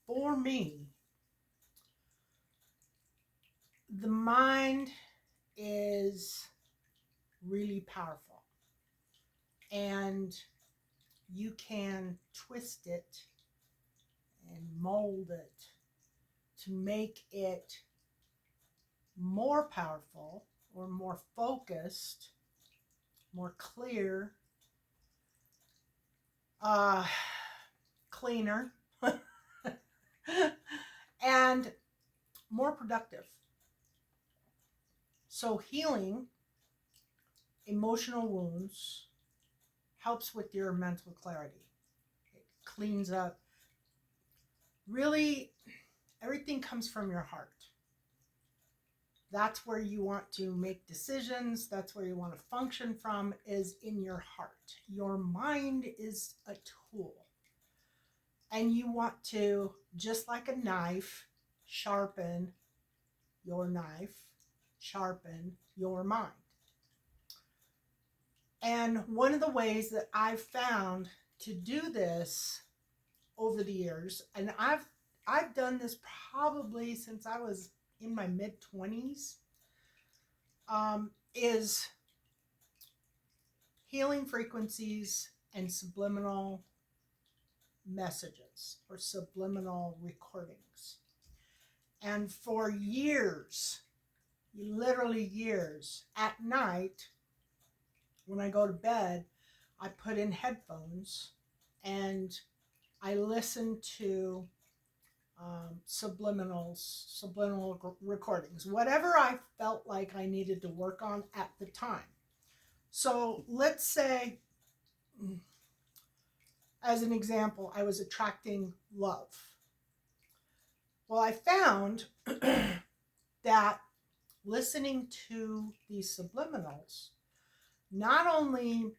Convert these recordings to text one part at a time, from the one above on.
for me, the mind is really powerful, and you can twist it and mold it to make it more powerful or more focused, more clear, uh, cleaner, and more productive. So, healing emotional wounds helps with your mental clarity. It cleans up. Really, everything comes from your heart. That's where you want to make decisions. That's where you want to function from, is in your heart. Your mind is a tool. And you want to, just like a knife, sharpen your knife, sharpen your mind. And one of the ways that I've found to do this over the years, and I've done this probably since I was in my mid-20s, is healing frequencies and subliminal messages or subliminal recordings. And for years, literally years, at night, when I go to bed, I put in headphones and I listen to subliminal recordings, whatever I felt like I needed to work on at the time. So let's say, as an example, I was attracting love. Well, I found that listening to these subliminals not only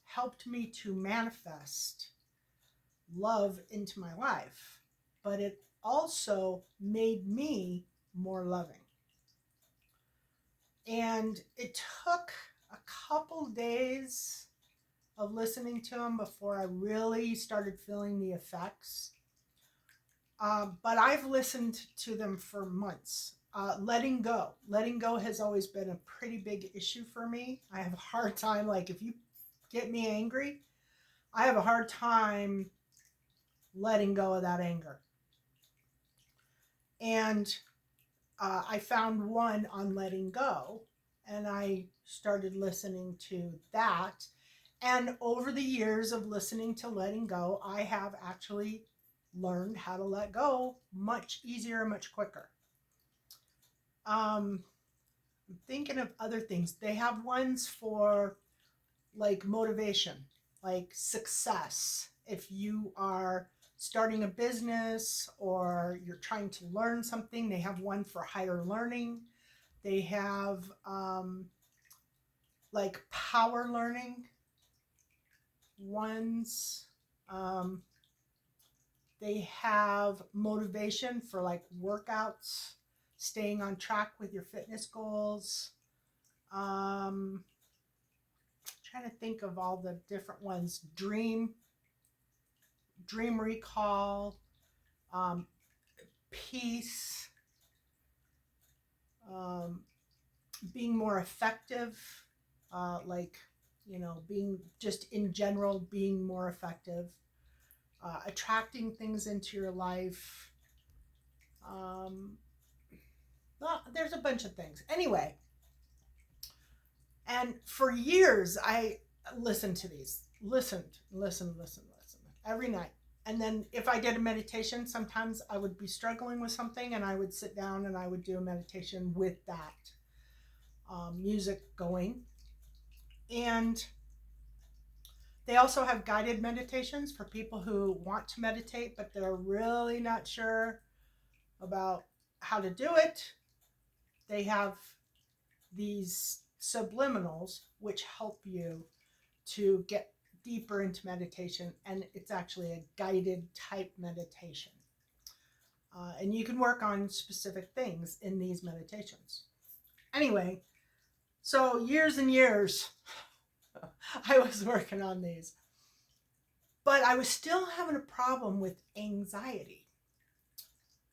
helped me to manifest love into my life, but it also made me more loving. And it took a couple days of listening to them before I really started feeling the effects. But I've listened to them for months. Letting go has always been a pretty big issue for me. I have a hard time, like if you get me angry, I have a hard time letting go of that anger. And I found one on letting go, and I started listening to that. And over the years of listening to letting go, I have actually learned how to let go much easier, much quicker. I'm thinking of other things. They have ones for like motivation, like success. If you are starting a business or you're trying to learn something, they have one for higher learning. They have like power learning ones. They have motivation for like workouts, staying on track with your fitness goals. Trying to think of all the different ones. Dream recall, peace, being more effective, being just in general, being more effective, attracting things into your life. Well, there's a bunch of things. Anyway, and for years, I listened to these, listened every night. And then if I did a meditation, sometimes I would be struggling with something and I would sit down and I would do a meditation with that music going. And they also have guided meditations for people who want to meditate, but they're really not sure about how to do it. They have these subliminals which help you to get deeper into meditation, and it's actually a guided type meditation. And you can work on specific things in these meditations. Anyway, so years and years I was working on these, but I was still having a problem with anxiety.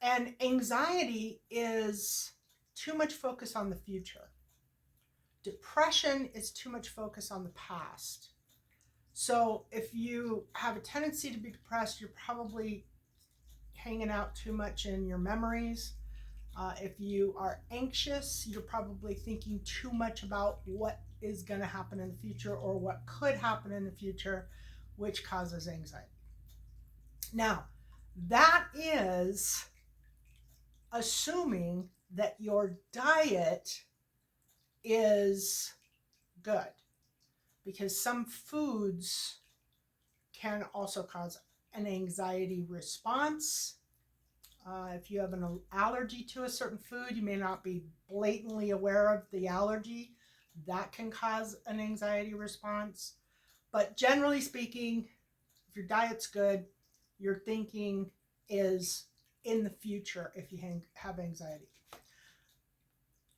And anxiety is too much focus on the future. Depression is too much focus on the past. So if you have a tendency to be depressed, you're probably hanging out too much in your memories. If you are anxious, you're probably thinking too much about what is going to happen in the future or what could happen in the future, which causes anxiety. Now, that is assuming that your diet is good, because some foods can also cause an anxiety response. If you have an allergy to a certain food, you may not be blatantly aware of the allergy. That can cause an anxiety response. But generally speaking, if your diet's good, your thinking is in the future if you have anxiety.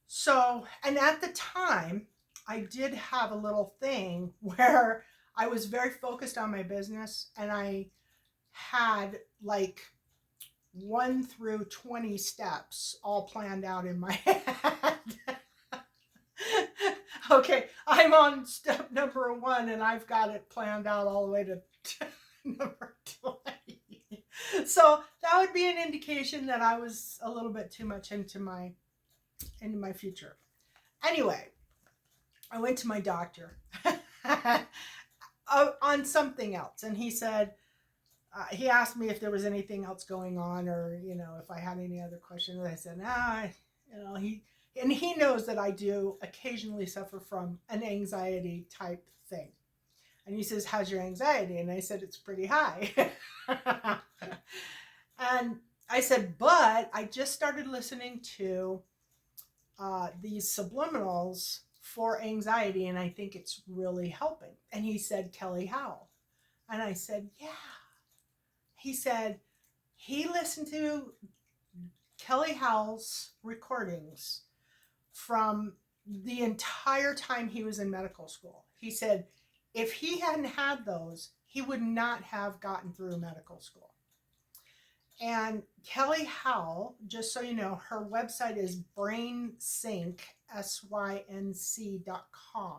So, and at the time, I did have a little thing where I was very focused on my business, and I had like 1 through 20 steps all planned out in my head. Okay, I'm on step number 1 and I've got it planned out all the way to number 20. So that would be an indication that I was a little bit too much into my future. Anyway, I went to my doctor on something else, and he said, he asked me if there was anything else going on, or if I had any other questions. I said, he knows that I do occasionally suffer from an anxiety type thing. And he says, how's your anxiety? And I said, it's pretty high. And I said, but I just started listening to these subliminals for anxiety, and I think it's really helping. And he said, Kelly Howell. And I said, yeah. He said he listened to Kelly Howell's recordings from the entire time he was in medical school. He said if he hadn't had those, he would not have gotten through medical school. And Kelly Howell, just so you know, her website is brainsync, sync.com.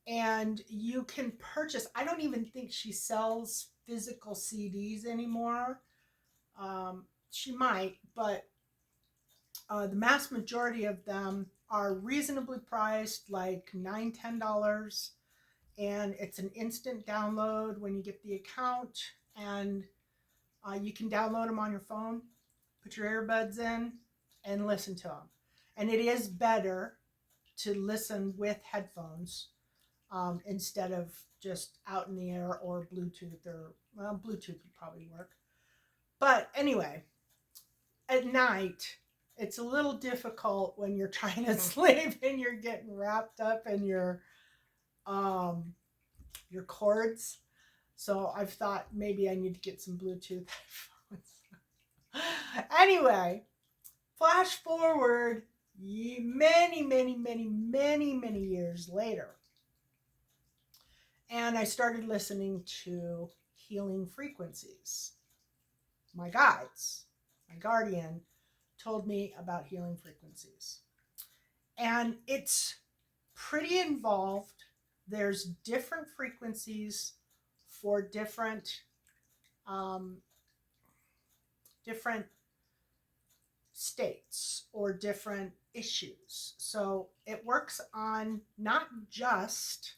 And you can purchase, I don't even think she sells physical CDs anymore. She might, but the mass majority of them are reasonably priced, like $9-10. And it's an instant download when you get the account. And you can download them on your phone, put your earbuds in, and listen to them. And it is better to listen with headphones instead of just out in the air, or Bluetooth, or Bluetooth would probably work. But anyway, at night, it's a little difficult when you're trying to sleep and you're getting wrapped up in your cords. So I've thought maybe I need to get some Bluetooth headphones. Anyway, flash forward many years later. And I started listening to healing frequencies. My guides, my guardian, told me about healing frequencies. And it's pretty involved. There's different frequencies for different states or different issues. So it works on not just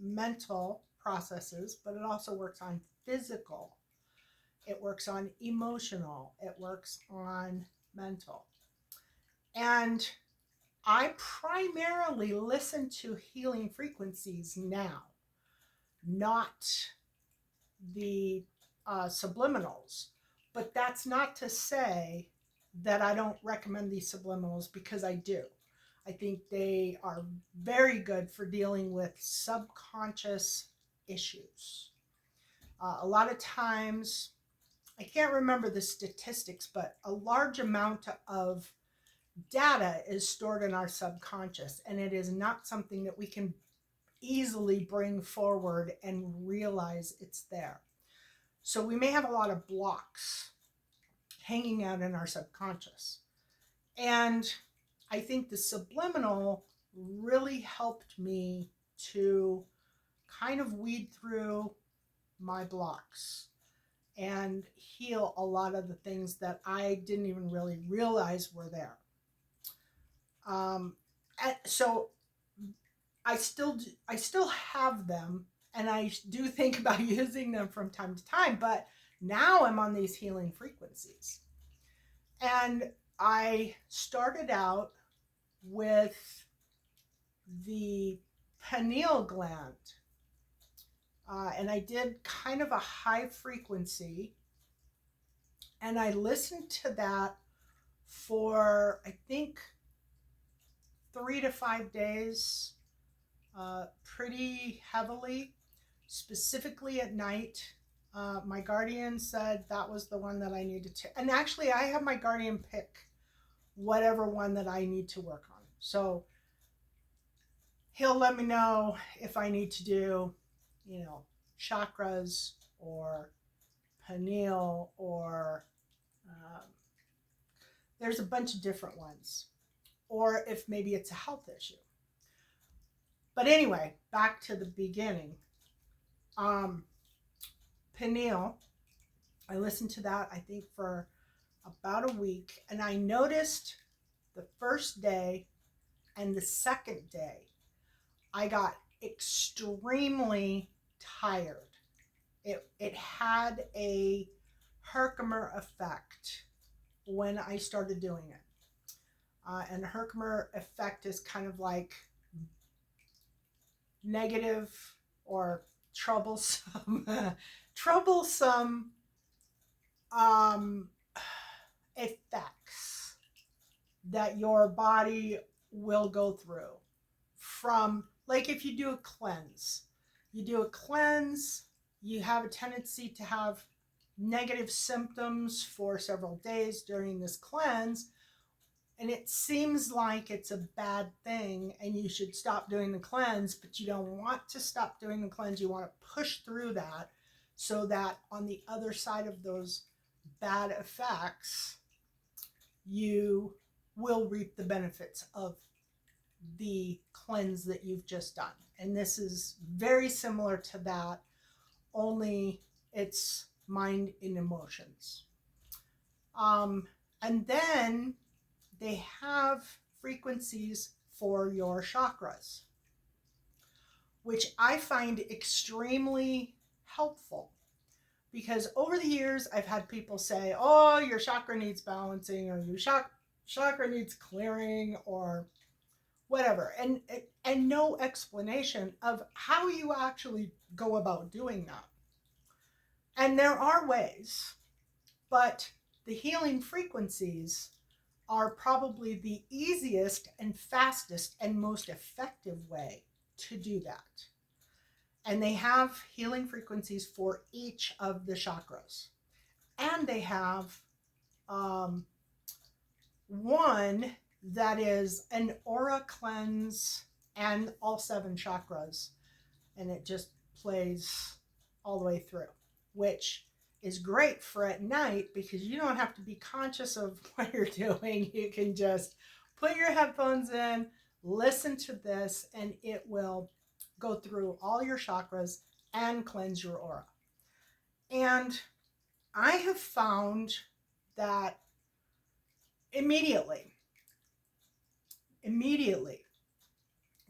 mental processes, but it also works on physical. It works on emotional. It works on mental. And I primarily listen to healing frequencies now, not the subliminals. But that's not to say that I don't recommend these subliminals, because I do. I think they are very good for dealing with subconscious issues. A lot of times, I can't remember the statistics, but a large amount of data is stored in our subconscious, and it is not something that we can easily bring forward and realize it's there. So we may have a lot of blocks hanging out in our subconscious. And I think the subliminal really helped me to kind of weed through my blocks and heal a lot of the things that I didn't even really realize were there. So I still have them, and I do think about using them from time to time, but now I'm on these healing frequencies. And I started out with the pineal gland, and I did kind of a high frequency, and I listened to that for, I think, 3 to 5 days, pretty heavily, specifically at night. My guardian said that was the one that I needed to, and actually I have my guardian pick whatever one that I need to work on. So he'll let me know if I need to do, chakras or pineal, or there's a bunch of different ones, or if maybe it's a health issue. But anyway, back to the beginning. Pineal, I listened to that, I think, for about a week, and I noticed the first day and the second day, I got extremely tired. It had a Herkimer effect when I started doing it. And Herkimer effect is kind of like negative or troublesome effects that your body will go through. From, like, if you do a cleanse, you have a tendency to have negative symptoms for several days during this cleanse, and it seems like it's a bad thing and you should stop doing the cleanse, but you don't want to stop doing the cleanse. You want to push through that so that on the other side of those bad effects, you will reap the benefits of the cleanse that you've just done. And this is very similar to that, only it's mind and emotions. And then they have frequencies for your chakras, which I find extremely helpful, because over the years I've had people say, oh, your chakra needs balancing, or your chakra needs clearing, or whatever, and no explanation of how you actually go about doing that. And there are ways, but the healing frequencies are probably the easiest and fastest and most effective way to do that. And they have healing frequencies for each of the chakras. And they have one that is an aura cleanse and all 7 chakras. And it just plays all the way through, which is great for at night because you don't have to be conscious of what you're doing. You can just put your headphones in, listen to this, and it will go through all your chakras and cleanse your aura. And I have found that immediately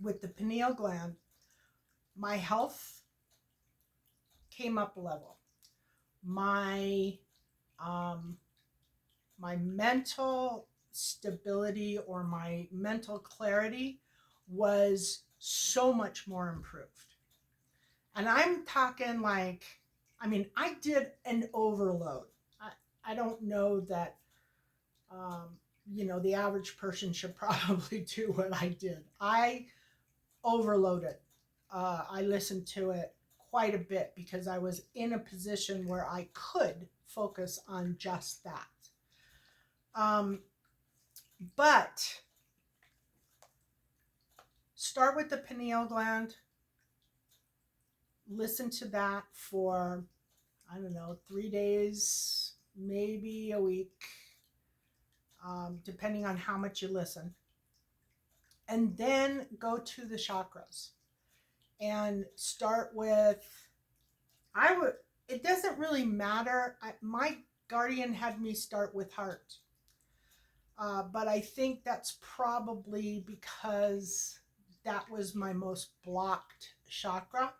with the pineal gland, my health came up a level. My mental stability or my mental clarity was so much more improved. And I'm talking like, I did an overload. I don't know that, the average person should probably do what I did. I overloaded. I listened to it quite a bit because I was in a position where I could focus on just that. But start with the pineal gland, listen to that for, 3 days, maybe a week, depending on how much you listen. And then go to the chakras and start with, it doesn't really matter. My guardian had me start with heart. But I think that's probably because that was my most blocked chakra.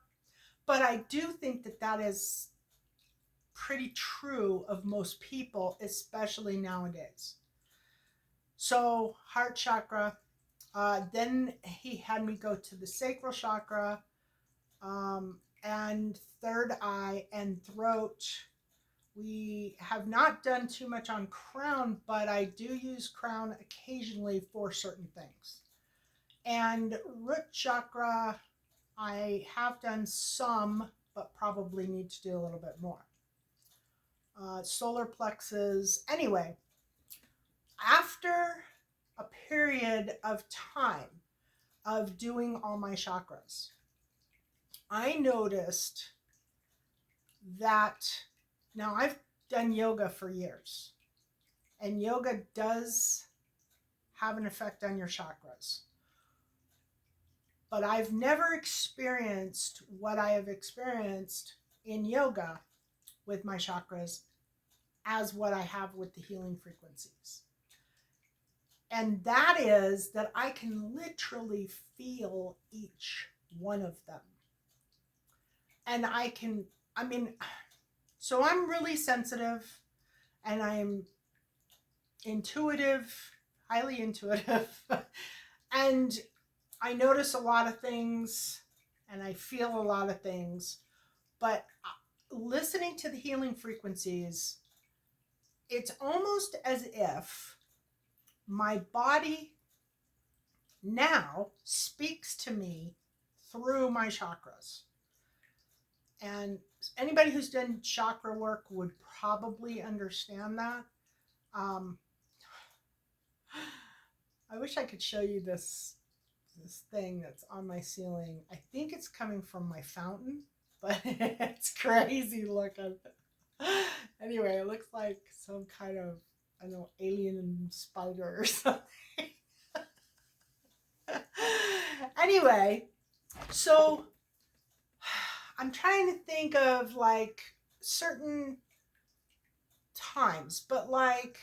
But I do think that that is pretty true of most people, especially nowadays. So heart chakra, then he had me go to the sacral chakra, and third eye and throat. We have not done too much on crown, but I do use crown occasionally for certain things. And root chakra, I have done some, but probably need to do a little bit more. Solar plexus. Anyway, after a period of time of doing all my chakras, I noticed that now I've done yoga for years, and yoga does have an effect on your chakras. But I've never experienced what I have experienced in yoga with my chakras as what I have with the healing frequencies. And that is that I can literally feel each one of them. And so I'm really sensitive, and I'm intuitive, highly intuitive. And I notice a lot of things, and I feel a lot of things. But listening to the healing frequencies, it's almost as if my body now speaks to me through my chakras. And anybody who's done chakra work would probably understand that. I wish I could show you this thing that's on my ceiling. I think it's coming from my fountain, but it's crazy looking. Anyway, it looks like some kind of, I don't know, alien spider or something. Anyway, so I'm trying to think of like certain times, but like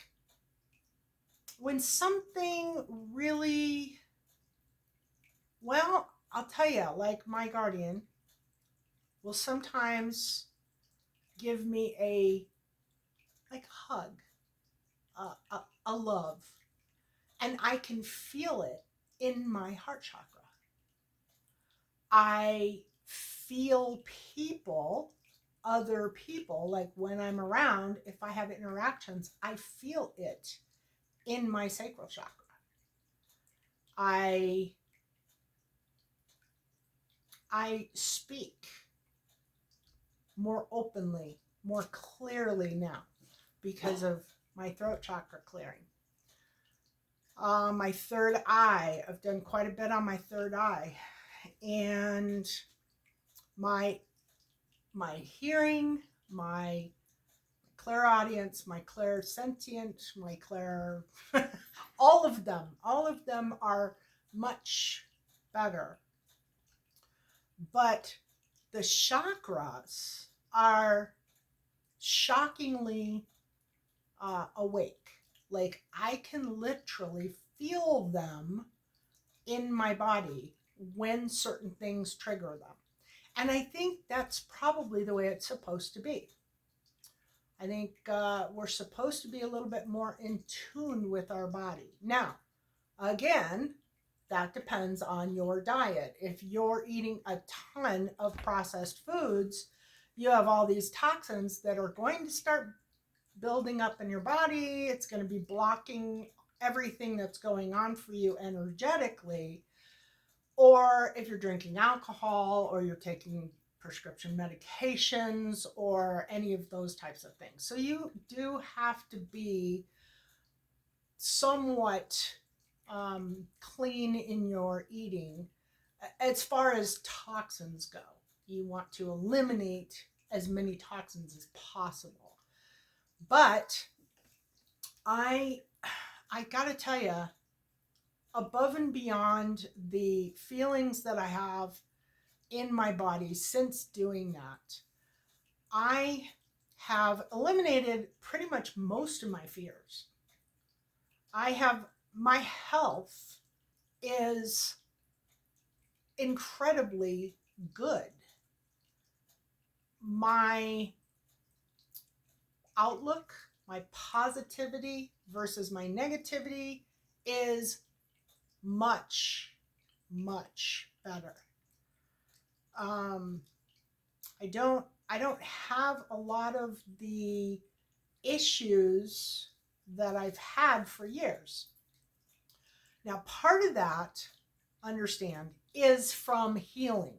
when something really, well, I'll tell you, like my guardian will sometimes give me a hug, a love, and I can feel it in my heart chakra. I feel people, other people, like when I'm around, if I have interactions, I feel it in my sacral chakra. I speak more openly, more clearly now because of my throat chakra clearing. My third eye, I've done quite a bit on my third eye. And my hearing, my clairaudience, my clairsentient, my clair, all of them are much better. But the chakras are shockingly awake. Like I can literally feel them in my body when certain things trigger them. And I think that's probably the way it's supposed to be. I think we're supposed to be a little bit more in tune with our body. Now, again, that depends on your diet. If you're eating a ton of processed foods, you have all these toxins that are going to start building up in your body. It's going to be blocking everything that's going on for you energetically. Or if you're drinking alcohol, or you're taking prescription medications, or any of those types of things. So you do have to be somewhat clean in your eating as far as toxins go. You want to eliminate as many toxins as possible. But I gotta tell you, above and beyond the feelings that I have in my body since doing that, I have eliminated pretty much most of my fears. My health is incredibly good. My outlook, my positivity versus my negativity is much, much better. Um, I don't have a lot of the issues that I've had for years. Now, part of that, understand, is from healing.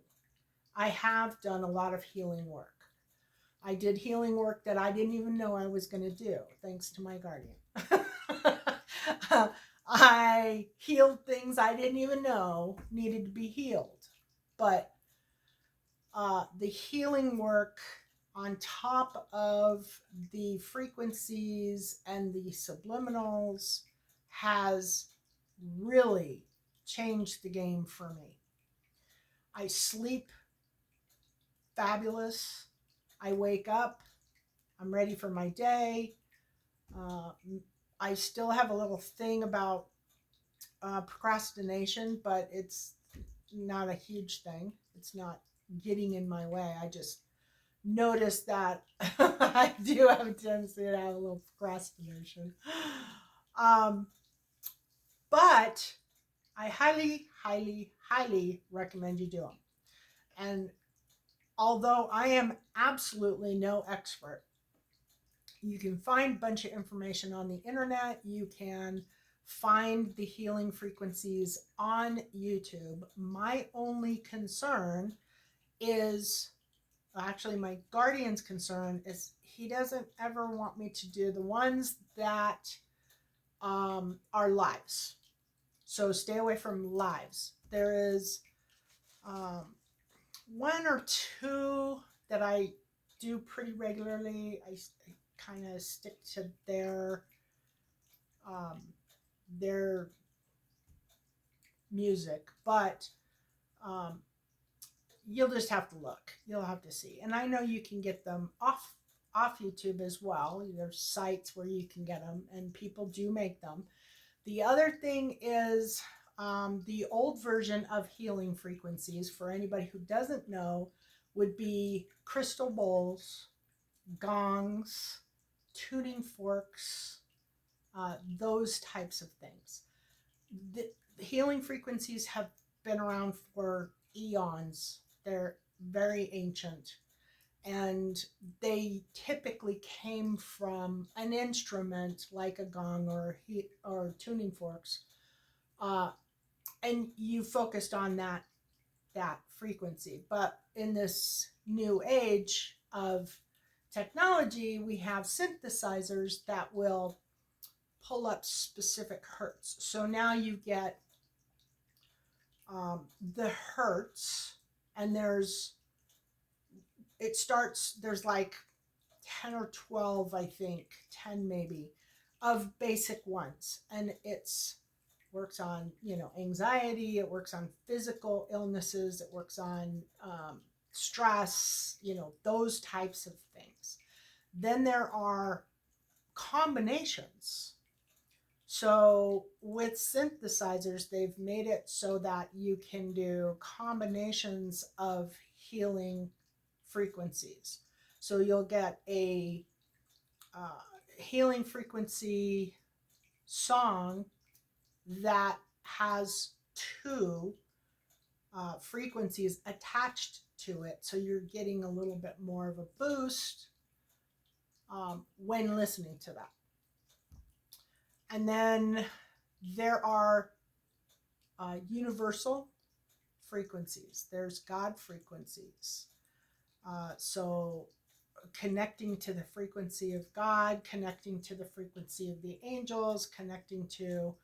I have done a lot of healing work. I did healing work that I didn't even know I was going to do, thanks to my guardian. I healed things I didn't even know needed to be healed. But the healing work on top of the frequencies and the subliminals has really changed the game for me. I sleep fabulous. I wake up, I'm ready for my day. Uh, I still have a little thing about procrastination, but it's not a huge thing. It's not getting in my way. I just notice that I do have a tendency to have a little procrastination. Um, but I highly, highly, highly recommend you do them. And although I am absolutely no expert, you can find a bunch of information on the internet. You can find the healing frequencies on YouTube. My only concern is, actually, my guardian's concern is he doesn't ever want me to do the ones that are lives. So stay away from lives. There is one or two that I do pretty regularly. I kind of stick to their music, but um, you'll just have to look. You'll have to see. And I know you can get them off YouTube as well. There's sites where you can get them, and people do make them. The other thing is the old version of healing frequencies, for anybody who doesn't know, would be crystal bowls, gongs, tuning forks, those types of things. The healing frequencies have been around for eons. They're very ancient, and they typically came from an instrument like a gong or tuning forks, and you focused on that frequency. But in this new age of technology, we have synthesizers that will pull up specific hertz. So now you get the hertz, and there's like 10 or 12, I think 10 maybe, of basic ones, and it's works on anxiety, it works on physical illnesses, it works on stress, those types of things. Then there are combinations. So with synthesizers, they've made it so that you can do combinations of healing frequencies. So you'll get a healing frequency song that has two frequencies attached to it. So you're getting a little bit more of a boost when listening to that. And then there are universal frequencies. There's God frequencies. So connecting to the frequency of God, connecting to the frequency of the angels, connecting to,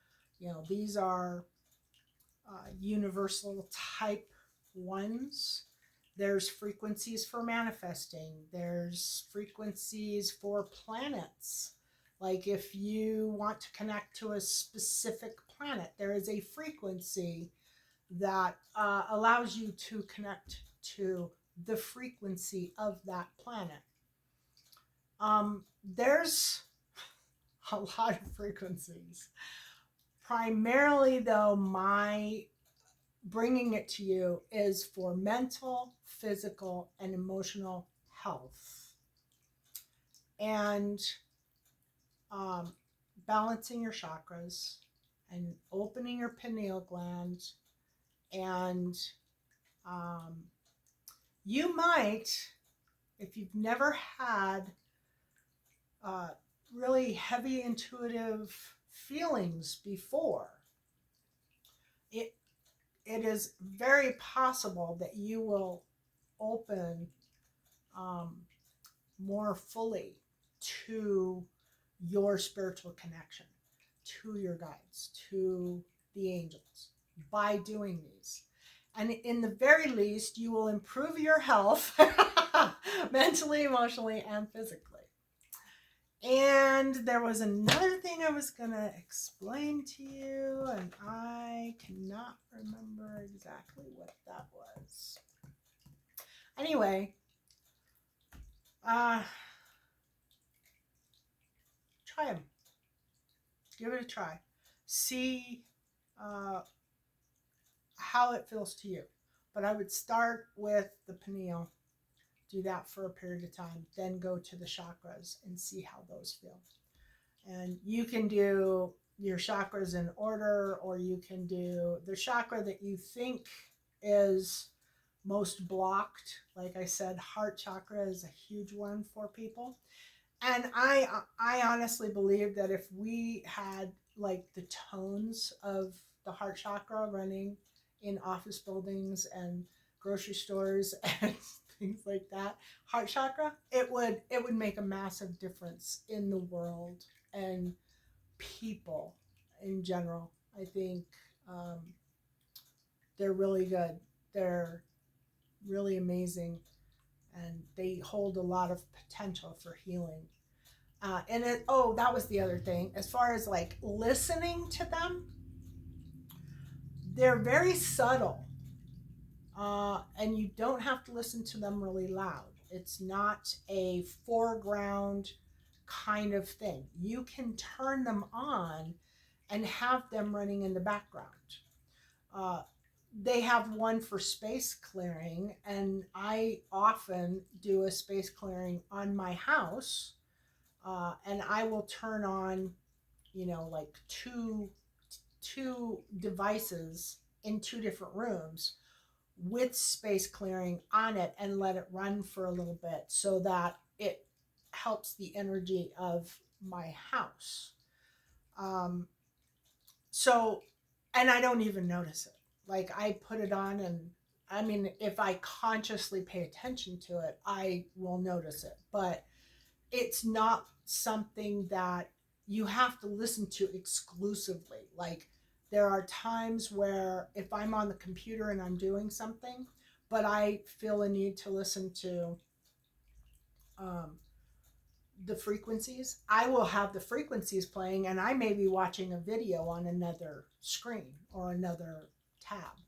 these are universal type ones. There's frequencies for manifesting. There's frequencies for planets. Like if you want to connect to a specific planet, there is a frequency that allows you to connect to the frequency of that planet. There's a lot of frequencies. Primarily, though, my bringing it to you is for mental, physical, and emotional health. And balancing your chakras and opening your pineal gland. And you might, if you've never had really heavy intuitive feelings before, it is very possible that you will open more fully to your spiritual connection, to your guides, to the angels by doing these. And in the very least, you will improve your health mentally, emotionally, and physically. And there was another thing I was going to explain to you, and I cannot remember exactly what that was. Anyway, try them. Give it a try. See how it feels to you. But I would start with the pineal. Do that for a period of time. Then go to the chakras and see how those feel. And you can do your chakras in order, or you can do the chakra that you think is most blocked. Like I said, heart chakra is a huge one for people. And I honestly believe that if we had like the tones of the heart chakra running in office buildings and grocery stores and things like that, heart chakra, it would make a massive difference in the world and people in general. I think they're really good. They're really amazing, and they hold a lot of potential for healing. That was the other thing. As far as like listening to them, they're very subtle. And you don't have to listen to them really loud. It's not a foreground kind of thing. You can turn them on and have them running in the background. They have one for space clearing, and I often do a space clearing on my house, and I will turn on, like two devices in two different rooms with space clearing on it and let it run for a little bit so that it helps the energy of my house. And I don't even notice it. Like I put it on, and I mean, if I consciously pay attention to it, I will notice it. But it's not something that you have to listen to exclusively. Like there are times where if I'm on the computer and I'm doing something, but I feel a need to listen to the frequencies, I will have the frequencies playing, and I may be watching a video on another screen or another tab.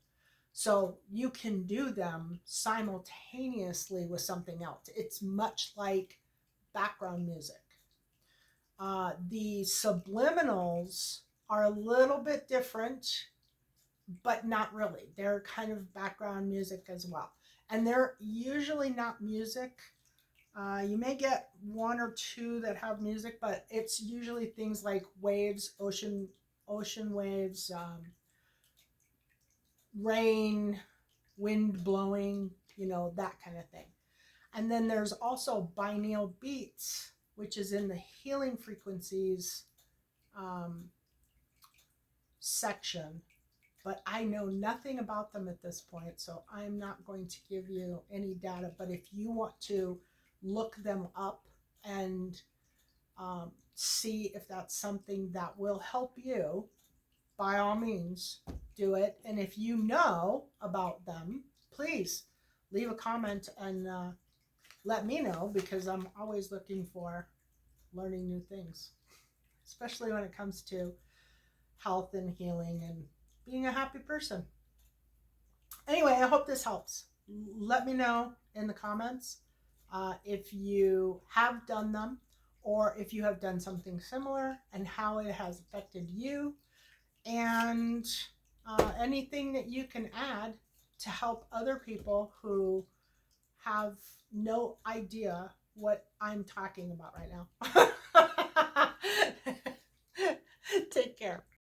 So you can do them simultaneously with something else. It's much like background music. The subliminals are a little bit different, but not really. They're kind of background music as well. And they're usually not music. You may get one or two that have music, but it's usually things like waves, ocean waves, rain, wind blowing, that kind of thing. And then there's also binaural beats, which is in the healing frequencies section, but I know nothing about them at this point, so I'm not going to give you any data. But if you want to look them up and see if that's something that will help you, by all means, do it. And if you know about them, please leave a comment and let me know, because I'm always looking for learning new things, especially when it comes to health and healing and being a happy person. Anyway, I hope this helps. Let me know in the comments if you have done them, or if you have done something similar and how it has affected you, and anything that you can add to help other people who have no idea what I'm talking about right now. Take care.